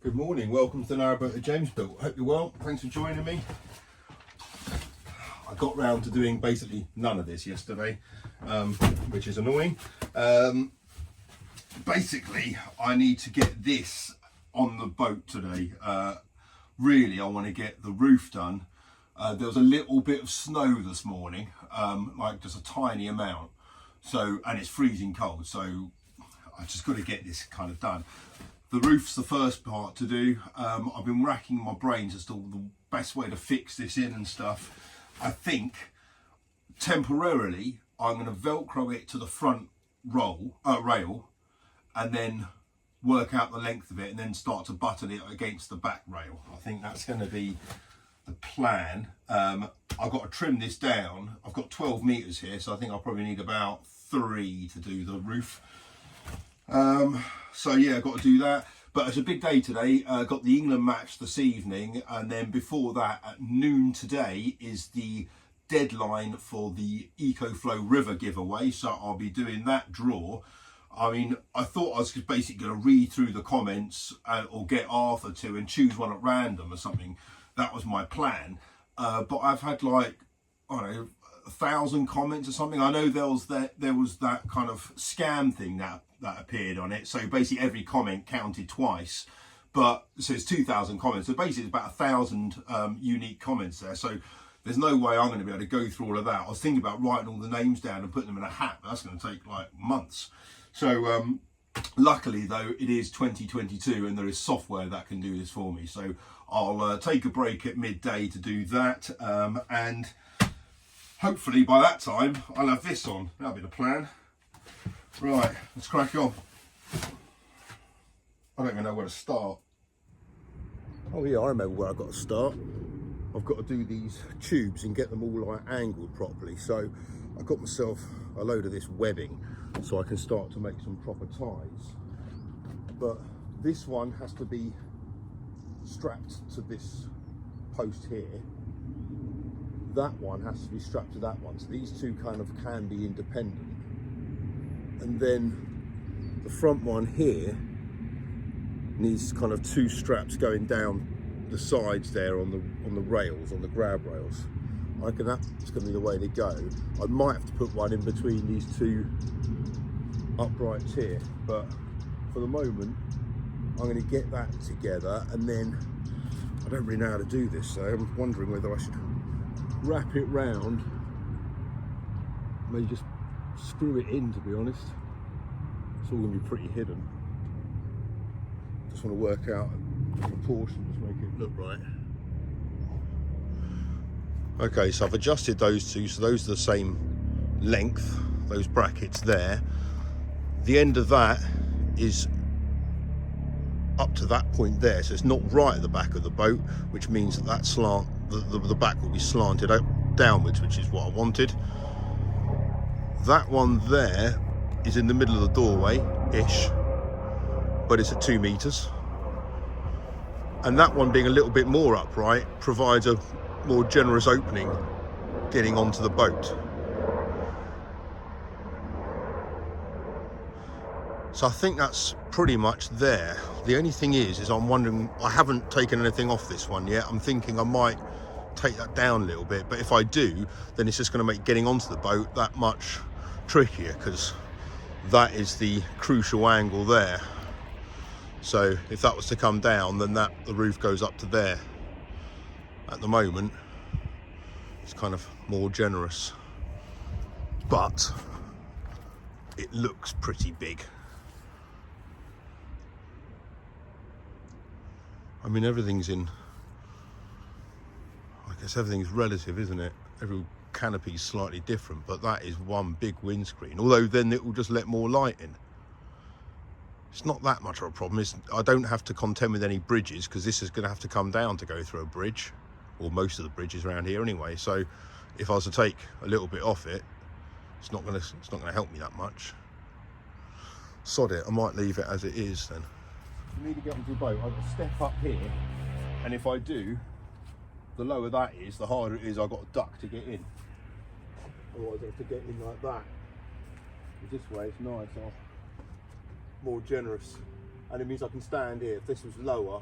Good morning, welcome to the Narrowboat at James Built. Hope you're well, thanks for joining me. I got round to doing basically none of this yesterday, which is annoying. Basically, I need to get this on the boat today. Really, I want to get the roof done. There was a little bit of snow this morning, like just a tiny amount. So, and it's freezing cold, so I just got to get this kind of done. The roof's the first part to do. I've been racking my brains as to the best way to fix this in and stuff. I think temporarily I'm going to Velcro it to the front rail and then work out the length of it and then start to button it against the back rail. I think that's going to be the plan. I've got to trim this down. I've got 12 meters here, so I think I'll probably need about 3 to do the roof. So yeah, I've got to do that. But it's a big day today. Got the England match this evening, and then before that at noon today is the deadline for the ECOFLOW river giveaway. So I'll be doing that draw. I mean, I thought I was basically going to read through the comments or get Arthur to and choose one at random or something. That was my plan. But I've had like, I don't know, 1,000 comments or something. I know there was that kind of scam thing that appeared on it, so basically every comment counted twice, but so it's 2,000 comments, so basically it's about 1,000 unique comments there, so there's no way I'm going to be able to go through all of that. I was thinking about writing all the names down and putting them in a hat, but that's going to take like months. So luckily though, it is 2022 and there is software that can do this for me, so I'll take a break at midday to do that, and hopefully by that time I'll have this on. That'll be the plan. Right, let's crack on. I don't even know where to start. Oh yeah, I remember where I've got to start. I've got to do these tubes and get them all like angled properly. So I got myself a load of this webbing so I can start to make some proper ties. But this one has to be strapped to this post here. That one has to be strapped to that one. So these two kind of can be independent. And then the front one here needs kind of 2 straps going down the sides there on the rails, on the grab rails. I reckon that's going to be the way to go. I might have to put one in between these 2 uprights here, but for the moment I'm going to get that together, and then I don't really know how to do this, so I'm wondering whether I should wrap it round, maybe just screw it in, to be honest. It's all going to be pretty hidden. Just want to work out the proportions, make it look right. Okay, so I've adjusted those 2, so those are the same length, those brackets there. The end of that is up to that point there, so it's not right at the back of the boat, which means that slant, the back will be slanted out downwards, which is what I wanted. That one there is in the middle of the doorway-ish, but it's at 2 meters. And that one being a little bit more upright provides a more generous opening getting onto the boat. So I think that's pretty much there. The only thing is I'm wondering, I haven't taken anything off this one yet. I'm thinking I might take that down a little bit, but if I do, then it's just going to make getting onto the boat that much trickier, because that is the crucial angle there. So if that was to come down, then the roof goes up to there. At the moment it's kind of more generous, but it looks pretty big. I mean, everything's in, I guess everything's relative, isn't it? Every canopy's slightly different, but that is one big windscreen, although then it will just let more light in. It's not that much of a problem. I don't have to contend with any bridges, because this is going to have to come down to go through a bridge, or most of the bridges around here anyway. So if I was to take a little bit off it, it's not going to help me that much. Sod it, I might leave it as it is then. For me to get onto the boat, I've got to step up here, and if I do, the lower that is, the harder it is. I've got a duck to get in. Otherwise I have to get in like that. But this way it's nice, more generous. and it means I can stand here. If this was lower,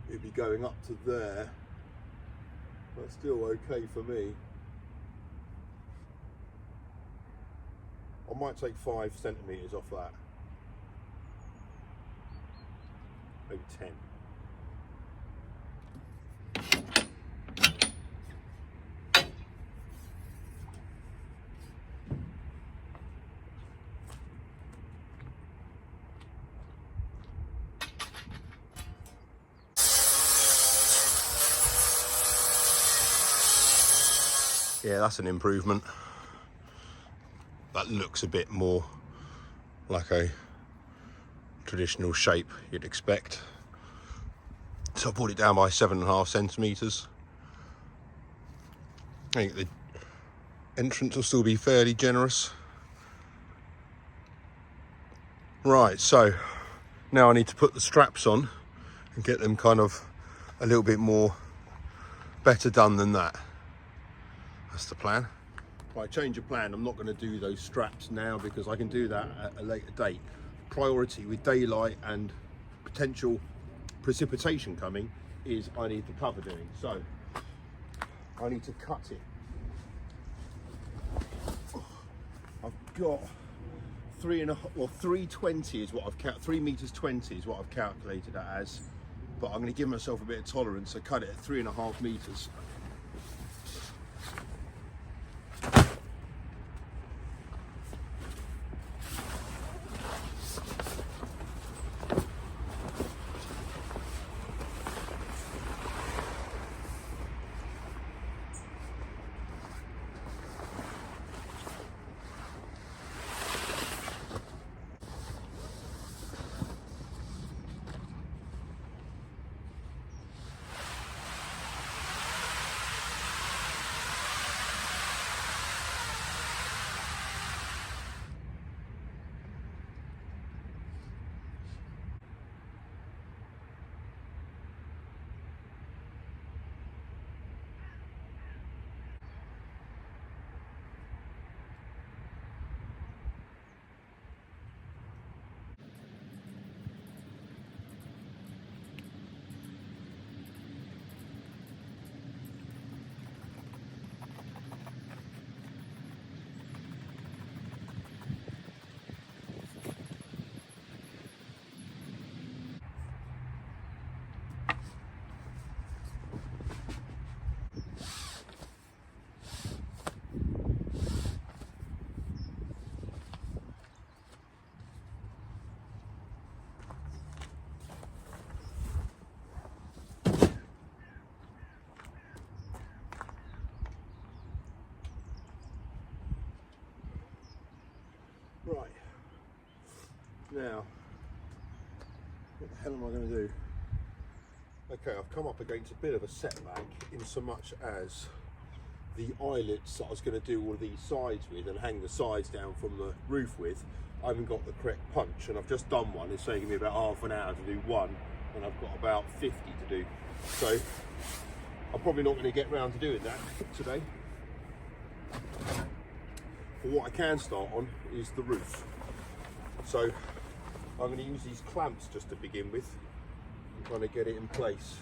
it'd be going up to there. That's still okay for me. I might take 5 centimetres off that. Maybe 10. Yeah, that's an improvement. That looks a bit more like a traditional shape you'd expect. So I brought it down by 7.5 centimetres. I think the entrance will still be fairly generous. Right, so now I need to put the straps on and get them kind of a little bit more better done than that. That's the plan. Right, change of plan. I'm not going to do those straps now because I can do that at a later date. Priority with daylight and potential precipitation coming is I need the cover doing. So I need to cut it. I've got 320 is what I've 3 meters 20 is what I've calculated it as, but I'm going to give myself a bit of tolerance, so cut it at 3.5 meters. Right, now, what the hell am I going to do? Okay, I've come up against a bit of a setback in so much as the eyelets that I was going to do all of these sides with and hang the sides down from the roof with, I haven't got the correct punch, and I've just done one. It's taking me about half an hour to do one, and I've got about 50 to do. So I'm probably not going to get round to doing that today. But what I can start on is the roof. So I'm going to use these clamps just to begin with. I'm trying to get it in place.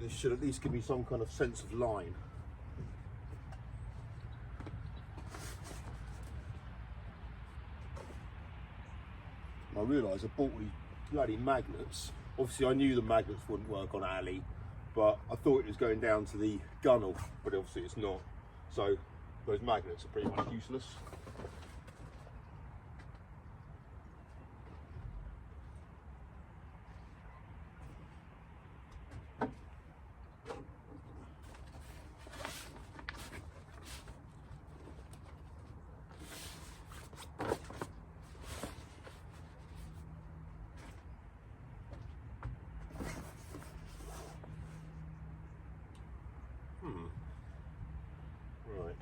this should at least give me some kind of sense of line. I realised I bought these bloody magnets. Obviously I knew the magnets wouldn't work on alley, but I thought it was going down to the gunnel, but obviously it's not. So those magnets are pretty much useless. Right.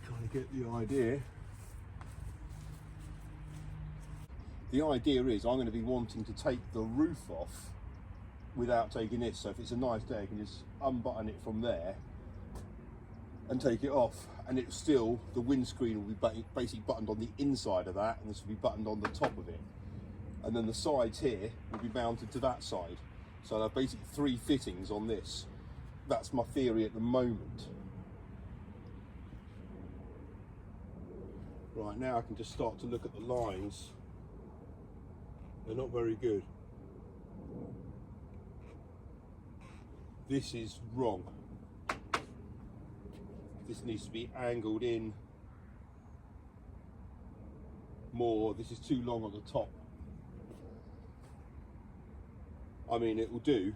Trying to get the idea. The idea is I'm going to be wanting to take the roof off without taking this. So if it's a nice day, I can just unbutton it from there and take it off, and it's still, the windscreen will be basically buttoned on the inside of that, and this will be buttoned on the top of it, and then the sides here will be mounted to that side. So I'll have basically 3 fittings on this. That's my theory at the moment. Right, now I can just start to look at the lines. They're not very good. This is wrong. This needs to be angled in more. This is too long on the top. I mean, it will do,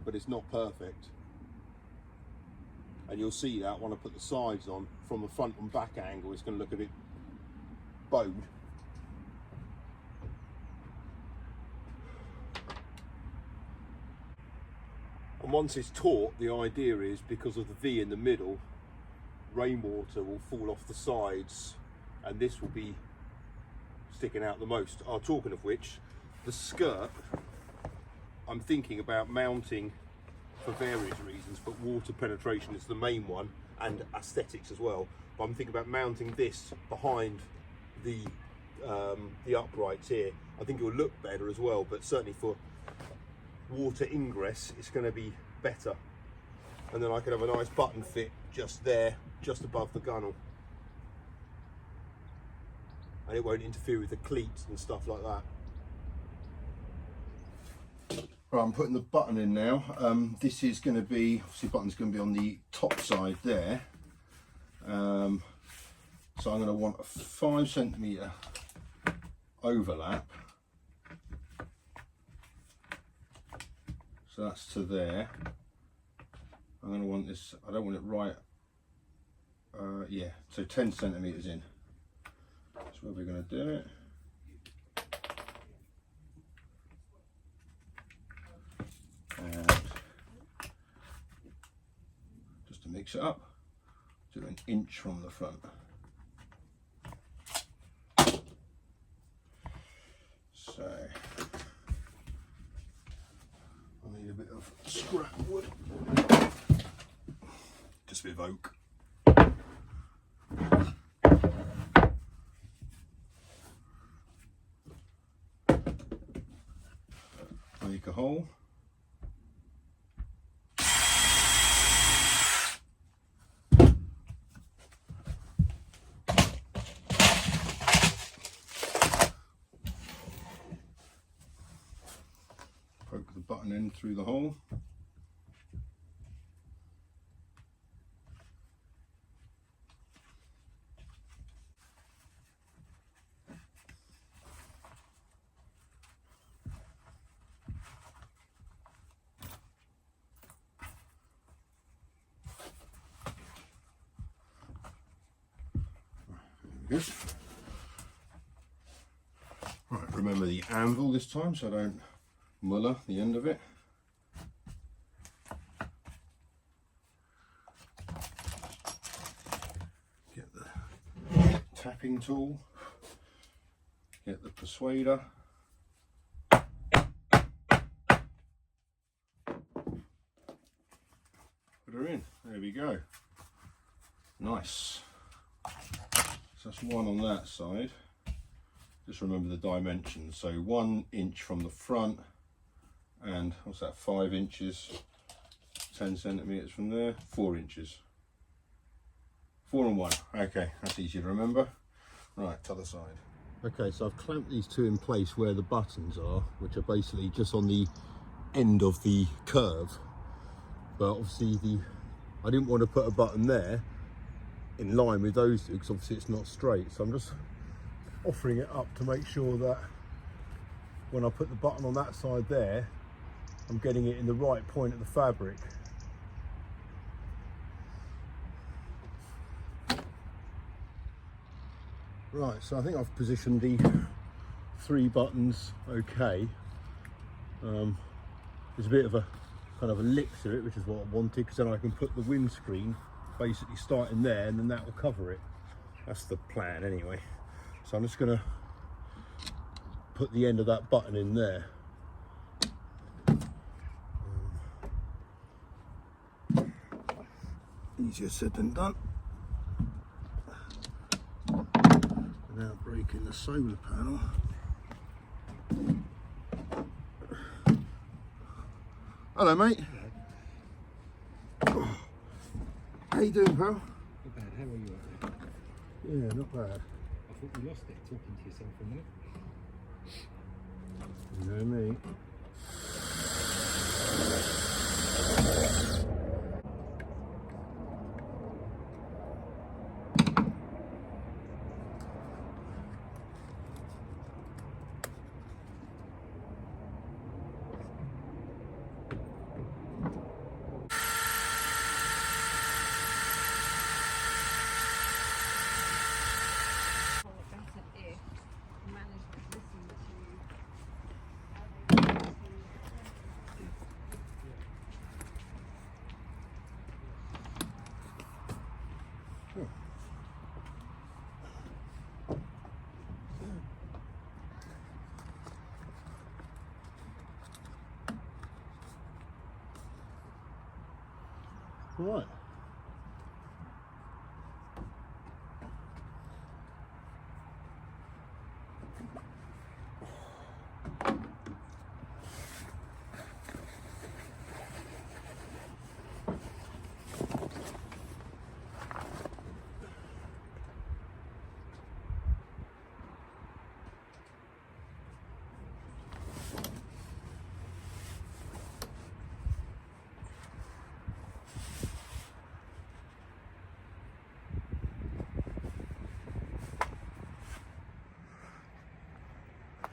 but it's not perfect. And you'll see that when I put the sides on from the front and back angle, it's going to look a bit bowed. And once it's taut, the idea is, because of the V in the middle, rainwater will fall off the sides and this will be sticking out the most. Talking of which, the skirt I'm thinking about mounting for various reasons, but water penetration is the main one, and aesthetics as well. But I'm thinking about mounting this behind the uprights here. I think it will look better as well, but certainly for water ingress it's going to be better. And then I can have a nice button fit just there, just above the gunnel, and it won't interfere with the cleats and stuff like that. Right, I'm putting the button in now. This is going to be, obviously the button's going to be on the top side there. So I'm going to want a 5 centimetre overlap. So that's to there. I'm going to want this, I don't want it right, yeah, so 10 centimetres in. That's where we're going to do it. And just to mix it up, do 1 inch from the front. So I need a bit of scrap wood, just a bit of oak. Make a hole. Poke the button in through the hole. Good. Right, remember the anvil this time so I don't muller the end of it. Get the tapping tool, get the persuader. go. Nice. So that's one on that side. Just remember the dimensions. So 1 inch from the front, and what's that, 5 inches, 10 centimeters from there, 4 inches. 4 and 1. Okay, that's easy to remember. Right, to the other side. Okay, so I've clamped these two in place where the buttons are, which are basically just on the end of the curve. But obviously I didn't want to put a button there in line with those two, because obviously it's not straight. So I'm just offering it up to make sure that when I put the button on that side there, I'm getting it in the right point of the fabric. Right, so I think I've positioned the 3 buttons okay. There's a bit of a kind of a lip to it, which is what I wanted, because then I can put the windscreen basically starting there, and then that will cover it. That's the plan anyway. So I'm just going to put the end of that button in there. Easier said than done. Without breaking the solar panel. Hello, mate. Hello. How you doing, pal? Not bad. How are you? Yeah, not bad. I thought you lost it talking to yourself for a minute. You know me. Right.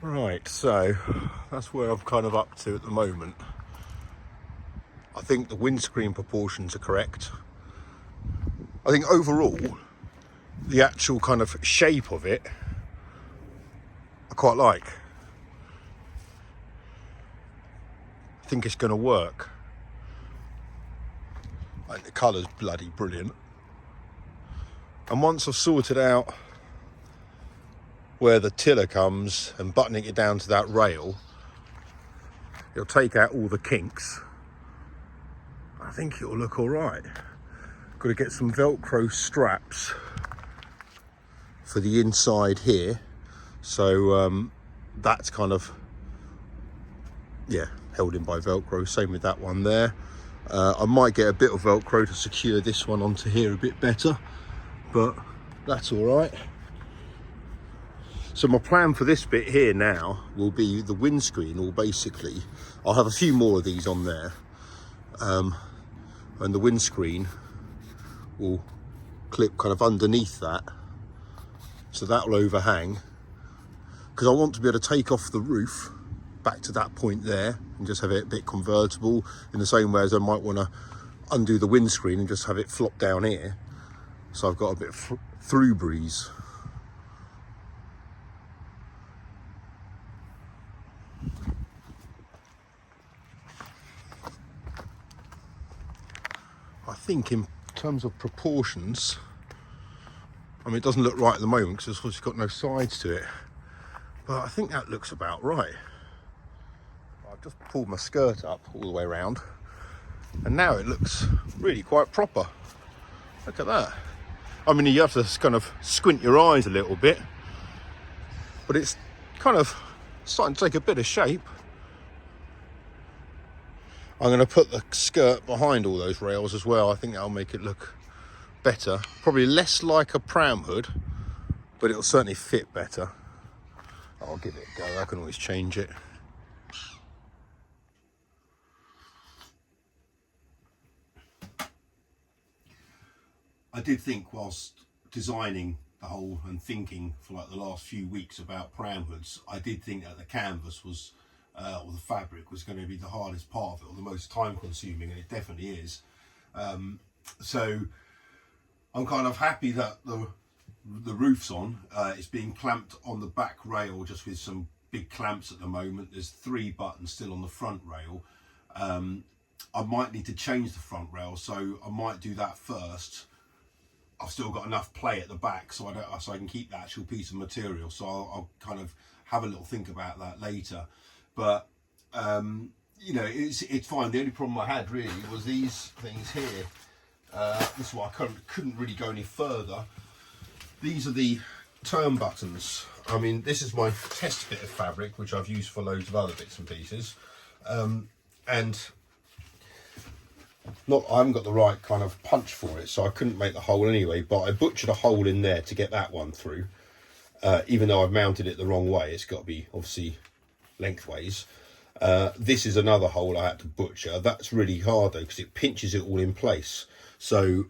Right, so that's where I'm kind of up to at the moment. I think the windscreen proportions are correct. I think overall, the actual kind of shape of it, I quite like. I think it's going to work. I think the colour's bloody brilliant. And once I've sorted out where the tiller comes and buttoning it down to that rail, it'll take out all the kinks. I think it'll look all right. Got to get some Velcro straps for the inside here, so that's kind of, yeah, held in by Velcro. Same with that one there. I might get a bit of Velcro to secure this one onto here a bit better, but that's all right. So my plan for this bit here now will be the windscreen will basically, I'll have a few more of these on there, and the windscreen will clip kind of underneath that, so that will overhang, because I want to be able to take off the roof back to that point there and just have it a bit convertible, in the same way as I might want to undo the windscreen and just have it flop down here, so I've got a bit of through breeze. I think in terms of proportions, I mean, it doesn't look right at the moment because it's got no sides to it, but I think that looks about right. I've just pulled my skirt up all the way around, And now it looks really quite proper. Look at that. I mean, you have to kind of squint your eyes a little bit, but it's kind of starting to take a bit of shape. I'm going to put the skirt behind all those rails as well. I think that'll make it look better. Probably less like a pram hood, but it'll certainly fit better. I'll give it a go. I can always change it. I did think whilst designing the whole and thinking for like the last few weeks about pram hoods, I did think that the canvas was, or the fabric was going to be the hardest part of it, or the most time consuming, and it definitely is. So I'm kind of happy that the roof's on. It's being clamped on the back rail just with some big clamps at the moment. There's 3 buttons still on the front rail. I might need to change the front rail, so I might do that first. I've still got enough play at the back so I can keep the actual piece of material, so I'll kind of have a little think about that later. But you know, it's fine. The only problem I had really was these things here. This is why I couldn't really go any further. These are the turn buttons. I mean, this is my test bit of fabric, which I've used for loads of other bits and pieces, and I haven't got the right kind of punch for it, so I couldn't make the hole anyway, but I butchered a hole in there to get that one through. Even though I've mounted it the wrong way, it's got to be obviously lengthways. This is another hole I had to butcher. That's really hard though, because it pinches it all in place. So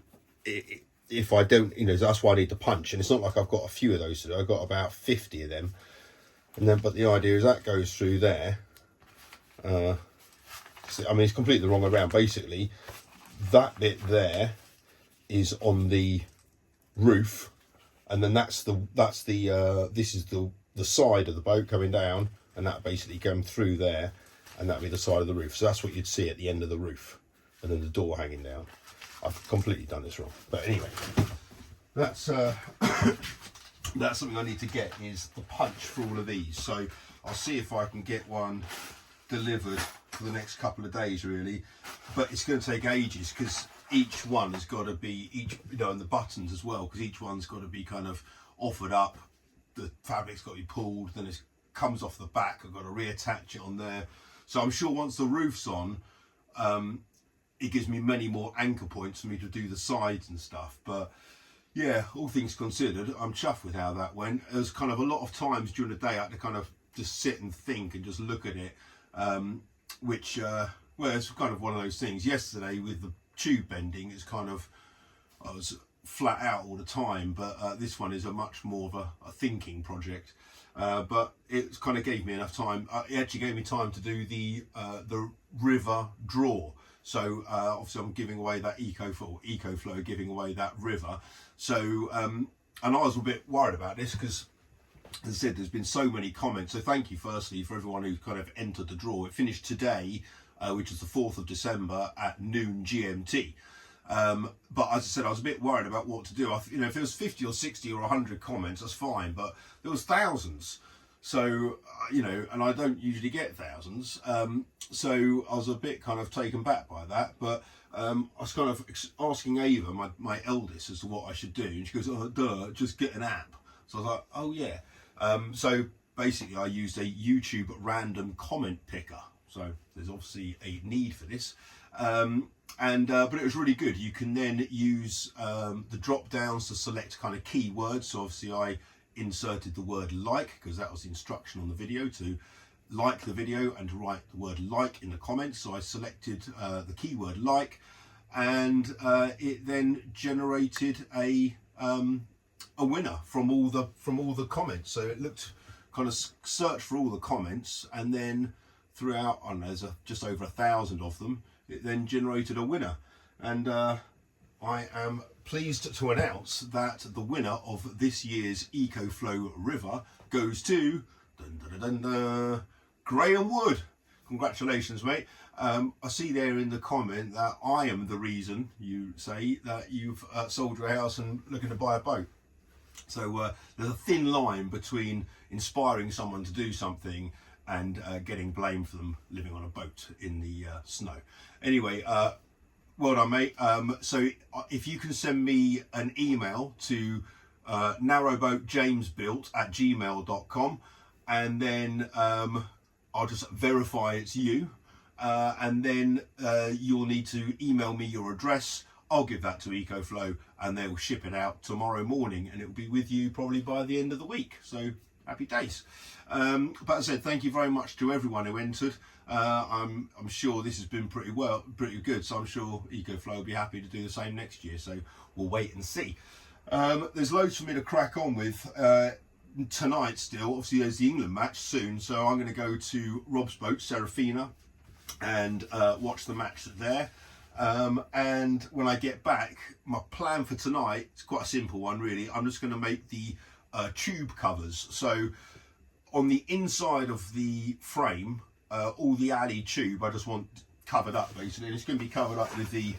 if I don't, you know, that's why I need to punch. And it's not like I've got a few of those to do. I've got about 50 of them. And then, but the idea is that goes through there. I mean, it's completely the wrong way around. Basically, that bit there is on the roof, and then this is the side of the boat coming down, and that basically comes through there, and that'll be the side of the roof. So that's what you'd see at the end of the roof, and then the door hanging down. I've completely done this wrong, but anyway, that's that's something I need to get, is the punch for all of these. So I'll see if I can get one delivered for the next couple of days really, but it's going to take ages because each one has got to be, you know, and the buttons as well, because each one's got to be kind of offered up. The fabric's got to be pulled, then it comes off the back. I've got to reattach it on there. So I'm sure once the roof's on, it gives me many more anchor points for me to do the sides and stuff. But yeah, all things considered, I'm chuffed with how that went. There's kind of a lot of times during the day I had to kind of just sit and think and just look at it, which well, it's kind of one of those things. Yesterday with the tube bending, it's kind of, I was flat out all the time, but this one is a much more of a thinking project. But it kind of gave me enough time. It actually gave me time to do the river draw. So obviously I'm giving away that EcoFlow, giving away that river. So and I was a bit worried about this because, as I said, there's been so many comments. So thank you firstly for everyone who kind of entered the draw. It finished today, which is the 4th of December at noon GMT. But as I said, I was a bit worried about what to do. You know, if it was 50 or 60 or 100 comments, that's fine, but there was thousands. So, you know, and I don't usually get thousands. So I was a bit kind of taken back by that. But I was kind of asking Ava, my eldest, as to what I should do. And she goes, oh, duh, just get an app. So I was like, oh, yeah. So basically, I used a YouTube random comment picker. So there's obviously a need for this. But it was really good. You can then use the drop downs to select kind of keywords. So obviously I inserted the word like, because that was the instruction on the video, to like the video and to write the word like in the comments. So I selected the keyword like, and it then generated a winner from all the comments. So it looked, kind of searched for all the comments, and then throughout, I don't know, there's just over 1,000 of them, it then generated a winner. And I am pleased to announce that the winner of this year's EcoFlow River goes to Graham Wood. Congratulations, mate. I see there in the comment that I am the reason, you say, that you've sold your house and looking to buy a boat. So there's a thin line between inspiring someone to do something and getting blamed for them living on a boat in the snow. Anyway, Well done, mate. So if you can send me an email to narrowboatjamesbuilt@gmail.com, and then I'll just verify it's you, and then you'll need to email me your address. I'll give that to EcoFlow and they'll ship it out tomorrow morning, and it'll be with you probably by the end of the week. So happy days. But as I said, thank you very much to everyone who entered. I'm sure this has been pretty good, so I'm sure EcoFlow will be happy to do the same next year, so we'll wait and see. There's loads for me to crack on with tonight still. Obviously there's the England match soon, so I'm going to go to Rob's boat, Serafina, and watch the match there. And when I get back, my plan for tonight is quite a simple one really. I'm just going to make the tube covers. So on the inside of the frame, all the alley tube I just want covered up basically, and it's going to be covered up with the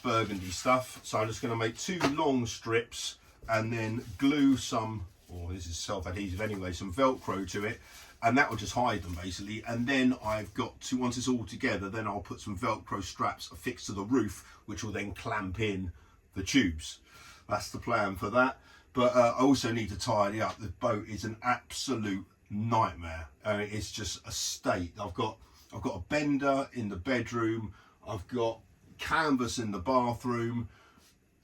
burgundy stuff. So I'm just going to make 2 long strips and then glue some, or this is self-adhesive anyway, some Velcro to it, and that will just hide them basically. And then I've got to, once it's all together, then I'll put some Velcro straps affixed to the roof, which will then clamp in the tubes. That's the plan for that. But I also need to tidy up. The boat is an absolute nightmare. It's just a state. I've got a bender in the bedroom. I've got canvas in the bathroom.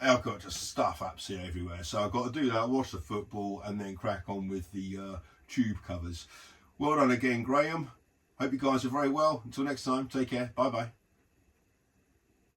I've got just stuff absolutely everywhere. So I've got to do that, watch the football, and then crack on with the tube covers. Well done again, Graham. Hope you guys are very well. Until next time, take care. Bye bye.